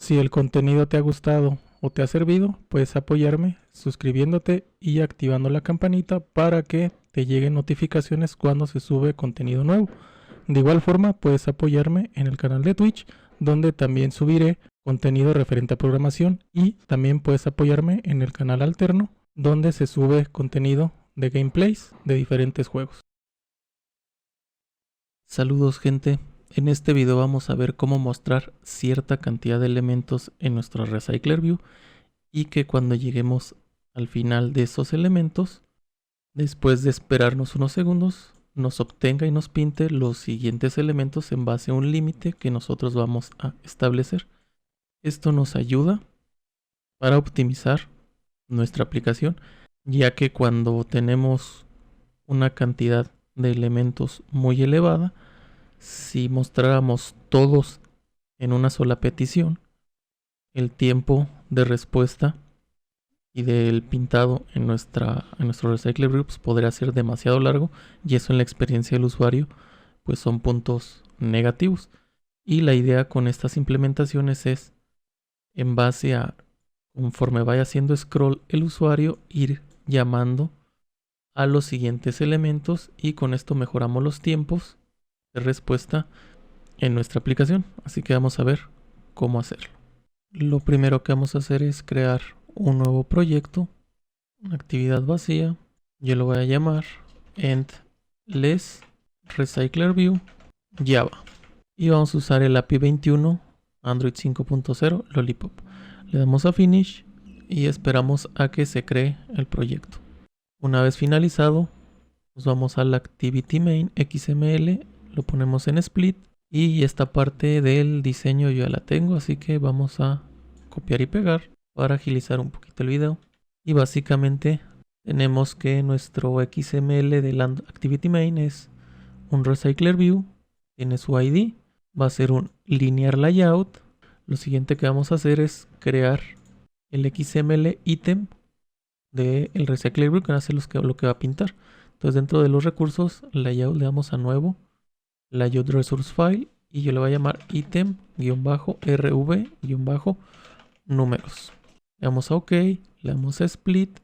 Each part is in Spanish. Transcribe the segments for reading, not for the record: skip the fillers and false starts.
Si el contenido te ha gustado o te ha servido, puedes apoyarme suscribiéndote y activando la campanita para que te lleguen notificaciones cuando se sube contenido nuevo. De igual forma, puedes apoyarme en el canal de Twitch, donde también subiré contenido referente a programación, y también puedes apoyarme en el canal alterno, donde se sube contenido de gameplays de diferentes juegos. Saludos, gente. En este video vamos a ver cómo mostrar cierta cantidad de elementos en nuestro Recycler View y que cuando lleguemos al final de esos elementos, después de esperarnos unos segundos, nos obtenga y nos pinte los siguientes elementos en base a un límite que nosotros vamos a establecer. Esto nos ayuda para optimizar nuestra aplicación, ya que cuando tenemos una cantidad de elementos muy elevada, si mostráramos todos en una sola petición, el tiempo de respuesta y del pintado en nuestro Recycler Groups podría ser demasiado largo, y eso en la experiencia del usuario pues son puntos negativos. Y la idea con estas implementaciones es, en base a conforme vaya haciendo scroll el usuario, ir llamando a los siguientes elementos, y con esto mejoramos los tiempos de respuesta en nuestra aplicación. Así que vamos a ver cómo hacerlo. Lo primero que vamos a hacer es crear un nuevo proyecto, una actividad vacía. Yo lo voy a llamar Endless Recycler View Java, y vamos a usar el API 21 Android 5.0 Lollipop. Le damos a Finish y esperamos a que se cree el proyecto. Una vez finalizado, nos vamos al Activity Main XML, lo ponemos en Split, y esta parte del diseño yo ya la tengo, así que vamos a copiar y pegar para agilizar un poquito el video. Y básicamente tenemos que nuestro XML del Activity Main es un Recycler View, tiene su ID, va a ser un Linear Layout. Lo siguiente que vamos a hacer es crear el XML item del Recycler View, que va a ser lo que va a pintar. Entonces, dentro de los recursos Layout le damos a nuevo Layout Resource File, y yo le voy a llamar item-rv-números. Le damos a OK, le damos a Split,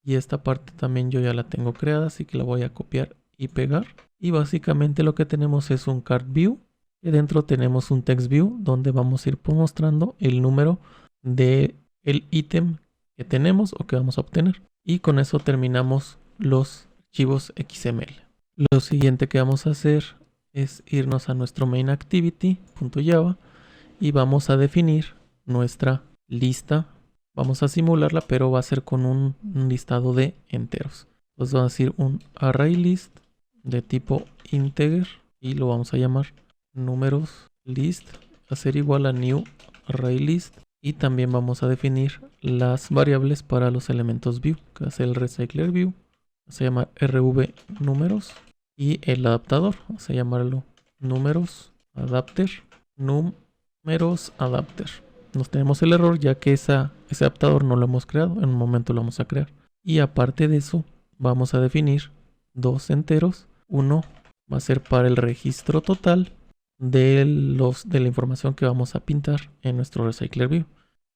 y esta parte también yo ya la tengo creada, así que la voy a copiar y pegar. Y básicamente lo que tenemos es un Card View, y dentro tenemos un Text View donde vamos a ir mostrando el número del ítem que tenemos o que vamos a obtener. Y con eso terminamos los archivos XML. Lo siguiente que vamos a hacer es irnos a nuestro main activity.java y vamos a definir nuestra lista. Vamos a simularla, pero va a ser con un listado de enteros. Entonces va a decir un array list de tipo integer, y lo vamos a llamar números list, va a ser igual a new array list. Y también vamos a definir las variables para los elementos view, que va a ser el recycler view, vamos a llamar rv números, y el adaptador, vamos a llamarlo números adapter, números adapter. Nos tenemos el error ya que ese adaptador no lo hemos creado, en un momento lo vamos a crear. Y aparte de eso, vamos a definir dos enteros. Uno va a ser para el registro total de la información que vamos a pintar en nuestro Recycler View.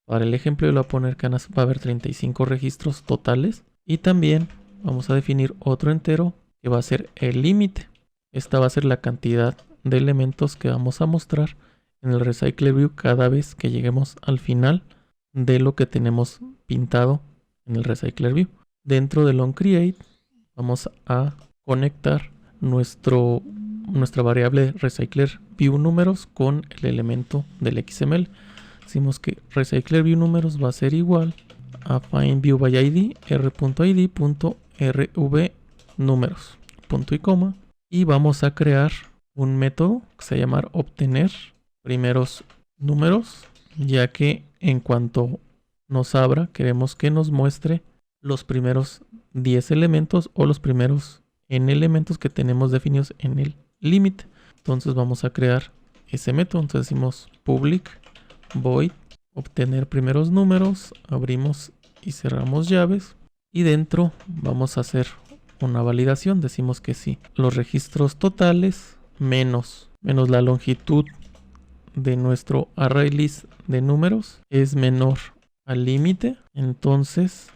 Para el ejemplo yo le voy a poner que va a haber 35 registros totales, y también vamos a definir otro entero que va a ser el límite. Esta va a ser la cantidad de elementos que vamos a mostrar en el Recycler View cada vez que lleguemos al final de lo que tenemos pintado en el Recycler View. Dentro del onCreate vamos a conectar nuestra variable Recycler View números con el elemento del XML. Decimos que Recycler View números va a ser igual a findViewById r.id.rv números, punto y coma, y vamos a crear un método que se llama obtener primeros números, ya que en cuanto nos abra queremos que nos muestre los primeros 10 elementos o los primeros n elementos que tenemos definidos en el límite. Entonces vamos a crear ese método. Entonces decimos public void obtener primeros números, abrimos y cerramos llaves, y dentro vamos a hacer una validación. Decimos que sí, los registros totales menos la longitud de nuestro ArrayList de números es menor al límite, entonces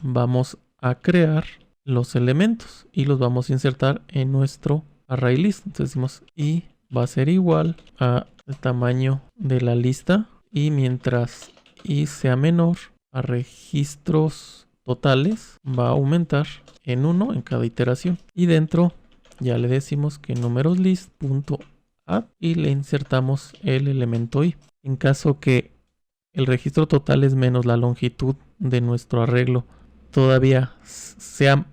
vamos a crear los elementos y los vamos a insertar en nuestro ArrayList. Entonces decimos y va a ser igual al tamaño de la lista, y mientras y sea menor a registros totales va a aumentar en 1 en cada iteración. Y dentro ya le decimos que numeroslist.add y le insertamos el elemento i. En caso que el registro total es menos la longitud de nuestro arreglo todavía sea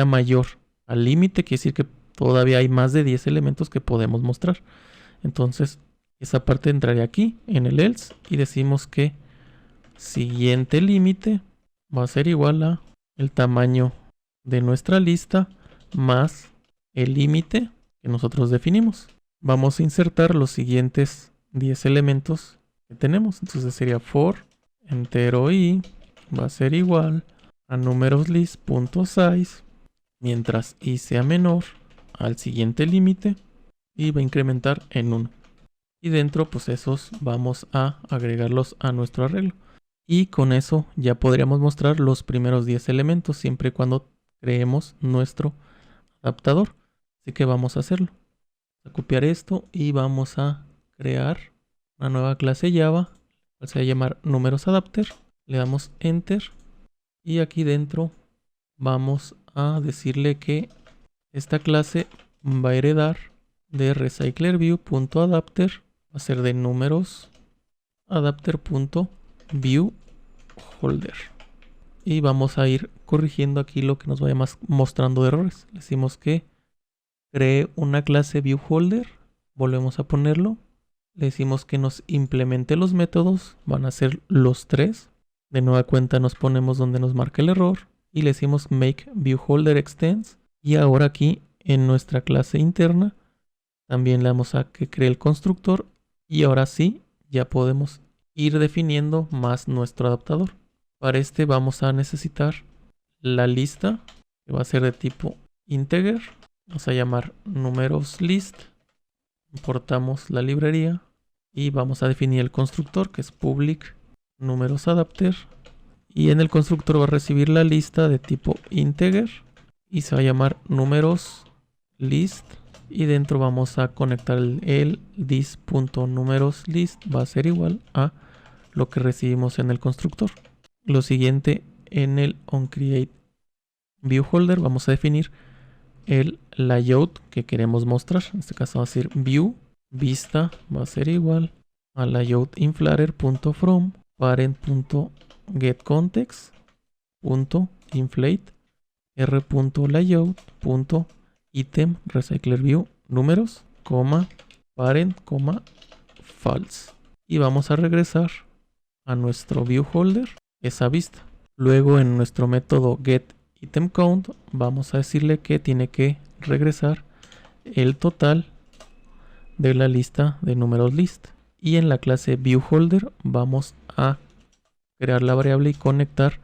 mayor al límite, quiere decir que todavía hay más de 10 elementos que podemos mostrar. Entonces esa parte entraría aquí en el else y decimos que siguiente límite va a ser igual a el tamaño de nuestra lista más el límite que nosotros definimos. Vamos a insertar los siguientes 10 elementos que tenemos. Entonces sería for entero i va a ser igual a numeroslist.size mientras i sea menor al siguiente límite y va a incrementar en 1. Y dentro pues esos vamos a agregarlos a nuestro arreglo. Y con eso ya podríamos mostrar los primeros 10 elementos siempre y cuando creemos nuestro adaptador. Así que vamos a hacerlo. Vamos a copiar esto y vamos a crear una nueva clase Java, que se va a llamar numerosadapter. Le damos enter y aquí dentro vamos a decirle que esta clase va a heredar de recyclerView.adapter, va a ser de numerosadapter.viewHolder. Y vamos a ir corrigiendo aquí lo que nos vaya mostrando de errores. Le decimos que cree una clase viewHolder, volvemos a ponerlo. Le decimos que nos implemente los métodos, van a ser los 3. De nueva cuenta nos ponemos donde nos marca el error y le decimos make viewHolder extends. Y ahora aquí en nuestra clase interna también le damos a que cree el constructor y ahora sí ya podemos ir definiendo más nuestro adaptador. Para este vamos a necesitar la lista que va a ser de tipo integer. Vamos a llamar numeroslist. Importamos la librería y vamos a definir el constructor que es public numerosadapter. Y en el constructor va a recibir la lista de tipo integer y se va a llamar numeroslist. Y dentro vamos a conectar el this.numeroslist va a ser igual a lo que recibimos en el constructor. Lo siguiente, en el onCreateViewHolder vamos a definir el layout que queremos mostrar. En este caso va a ser view vista va a ser igual a layoutinflater.from parent.getContext.inflate r.layout.item recyclerView números, parent, false. Y vamos a regresar a nuestro viewHolder esa vista. Luego en nuestro método getItemCount vamos a decirle que tiene que regresar el total de la lista de números list. Y en la clase viewHolder vamos a crear la variable y conectar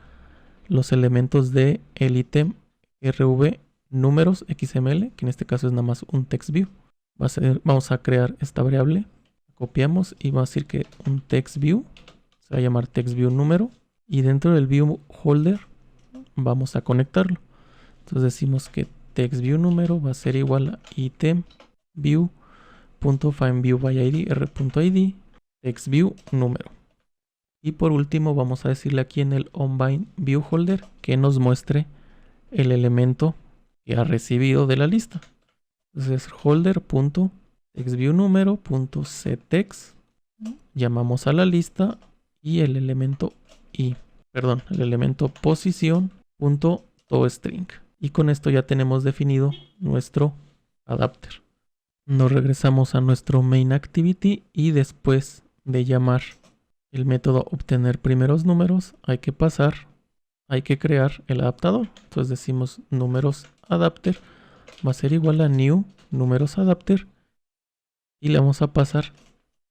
los elementos de el ítem rv números xml, que en este caso es nada más un textView. Vamos a crear esta variable, copiamos y va a decir que un textView se va a llamar textViewNúmero y dentro del viewHolder vamos a conectarlo. Entonces decimos que textViewNúmero va a ser igual a itemView.findViewById r.id textViewNúmero. Y por último vamos a decirle aquí en el onBindViewHolder que nos muestre el elemento que ha recibido de la lista. Entonces holder.textViewNúmero.setText, llamamos a la lista y el elemento el elemento posición.toString. Y con esto ya tenemos definido nuestro adapter. Nos regresamos a nuestro main activity y después de llamar el método obtener primeros números hay que crear el adaptador. Entonces decimos numerosadapter va a ser igual a new numerosadapter y le vamos a pasar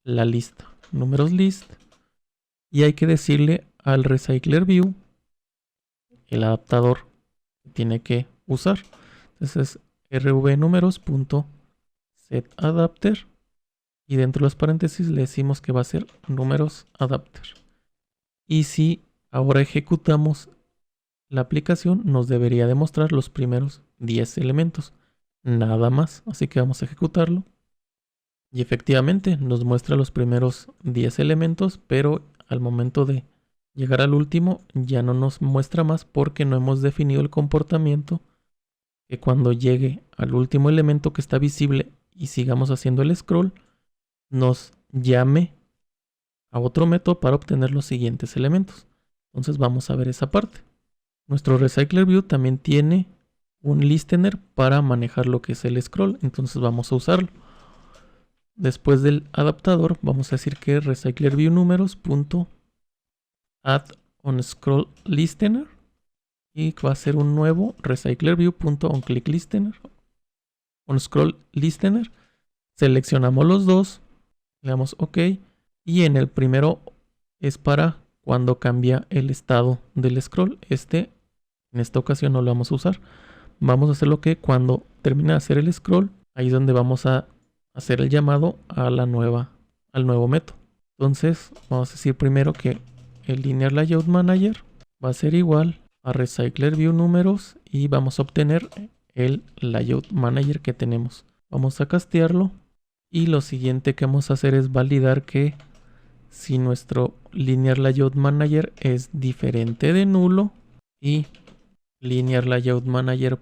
la lista numeroslist y hay que decirle al recyclerView el adaptador que tiene que usar. Entonces es rvnumeros.setAdapter y dentro de los paréntesis le decimos que va a ser números adapter. Y si ahora ejecutamos la aplicación, nos debería demostrar los primeros 10 elementos, nada más. Así que vamos a ejecutarlo. Y efectivamente nos muestra los primeros 10 elementos, pero al momento de llegar al último ya no nos muestra más porque no hemos definido el comportamiento que cuando llegue al último elemento que está visible y sigamos haciendo el scroll, nos llame a otro método para obtener los siguientes elementos. Entonces vamos a ver esa parte. Nuestro Recycler View también tiene un listener para manejar lo que es el scroll, entonces vamos a usarlo. Después del adaptador vamos a decir que Recycler View números.add on scroll listener y va a ser un nuevo Recycler View.onClick listener. On scroll listener, seleccionamos los dos, le damos OK y en el primero es para cuando cambia el estado del scroll. En esta ocasión no lo vamos a usar. Vamos a hacer lo que cuando termine de hacer el scroll, ahí es donde vamos a hacer el llamado a al nuevo método. Entonces vamos a decir primero que el Linear Layout Manager va a ser igual a Recycler View números y vamos a obtener el Layout Manager que tenemos. Vamos a castearlo y lo siguiente que vamos a hacer es validar que si nuestro Linear Layout Manager es diferente de nulo y Linear Layout Manager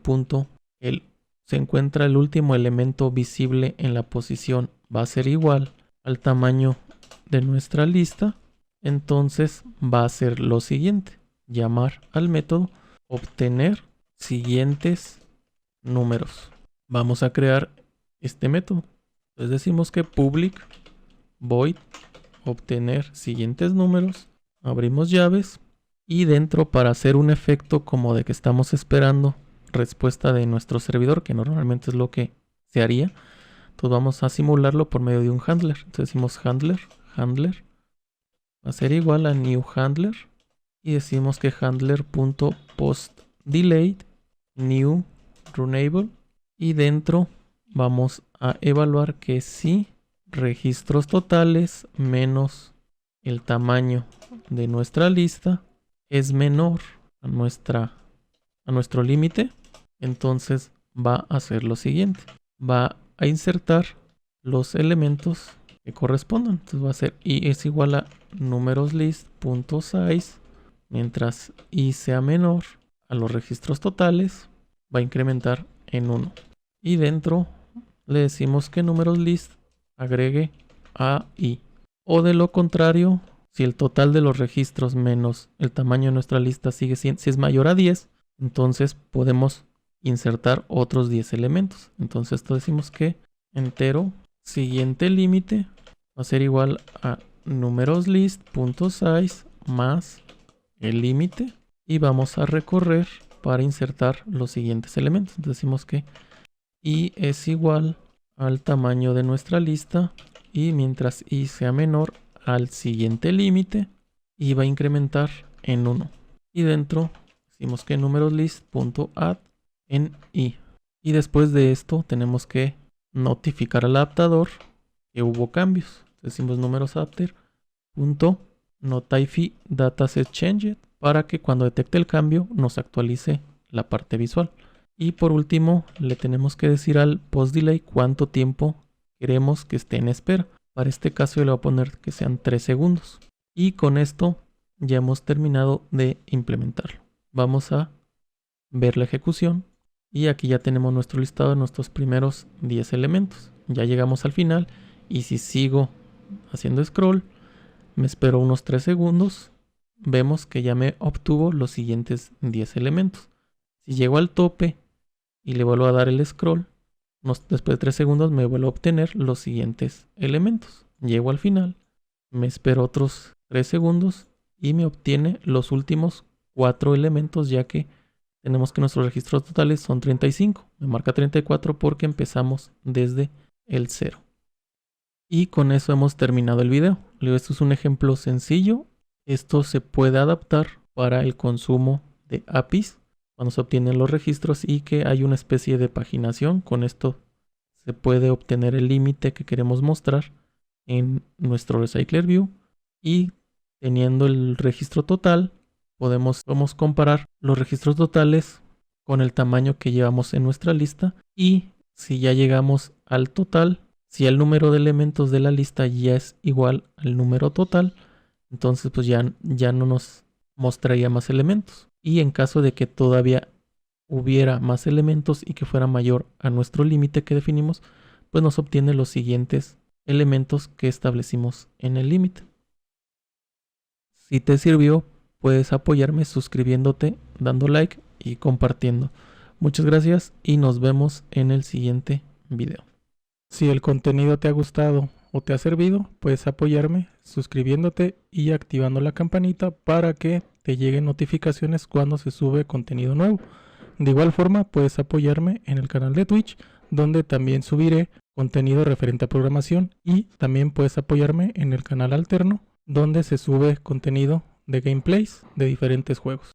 se encuentra el último elemento visible en la posición va a ser igual al tamaño de nuestra lista, entonces va a ser lo siguiente: llamar al método obtener siguientes números. Vamos a crear este método. Entonces decimos que public void obtener siguientes números, abrimos llaves y dentro, para hacer un efecto como de que estamos esperando respuesta de nuestro servidor, que normalmente es lo que se haría, entonces vamos a simularlo por medio de un handler. Entonces decimos handler va a ser igual a new handler y decimos que handler.postDelayed new runable y dentro vamos a evaluar que si registros totales menos el tamaño de nuestra lista es menor a nuestro límite, entonces va a hacer lo siguiente: va a insertar los elementos que correspondan. Entonces va a ser i es igual a numeroslist.size, mientras i sea menor a los registros totales, va a incrementar en 1. Y dentro le decimos que numeroslist agregue a i. O de lo contrario, si el total de los registros menos el tamaño de nuestra lista sigue siendo, si es mayor a 10, entonces podemos insertar otros 10 elementos. Entonces esto decimos que entero siguiente límite va a ser igual a numeroslist.size más el límite y vamos a recorrer para insertar los siguientes elementos. Entonces decimos que i es igual al tamaño de nuestra lista y mientras i sea menor al siguiente límite, i va a incrementar en 1. Y dentro decimos que numeroslist.add en i. Y después de esto tenemos que notificar al adaptador que hubo cambios. Decimos numerosadapter.notify dataset changed para que cuando detecte el cambio nos actualice la parte visual. Y por último le tenemos que decir al postDelay cuánto tiempo queremos que esté en espera. Para este caso yo le voy a poner que sean 3 segundos. Y con esto ya hemos terminado de implementarlo. Vamos a ver la ejecución. Y aquí ya tenemos nuestro listado de nuestros primeros 10 elementos. Ya llegamos al final. Y si sigo haciendo scroll, me espero unos 3 segundos. Vemos que ya me obtuvo los siguientes 10 elementos. Si llego al tope y le vuelvo a dar el scroll, después de 3 segundos me vuelvo a obtener los siguientes elementos. Llego al final, me espero otros 3 segundos y me obtiene los últimos 4 elementos, ya que tenemos que nuestros registros totales son 35. Me marca 34 porque empezamos desde el 0. Y con eso hemos terminado el video. Esto es un ejemplo sencillo. Esto se puede adaptar para el consumo de APIs cuando se obtienen los registros y que hay una especie de paginación. Con esto se puede obtener el límite que queremos mostrar en nuestro Recycler View y teniendo el registro total podemos comparar los registros totales con el tamaño que llevamos en nuestra lista, y si ya llegamos al total, si el número de elementos de la lista ya es igual al número total, entonces pues ya no nos mostraría más elementos. Y en caso de que todavía hubiera más elementos y que fuera mayor a nuestro límite que definimos, pues nos obtiene los siguientes elementos que establecimos en el límite. Si te sirvió, puedes apoyarme suscribiéndote, dando like y compartiendo. Muchas gracias y nos vemos en el siguiente video. Si el contenido te ha gustado o te ha servido, puedes apoyarme suscribiéndote y activando la campanita para que te lleguen notificaciones cuando se sube contenido nuevo. De igual forma, puedes apoyarme en el canal de Twitch, donde también subiré contenido referente a programación, y también puedes apoyarme en el canal alterno, donde se sube contenido de gameplays de diferentes juegos.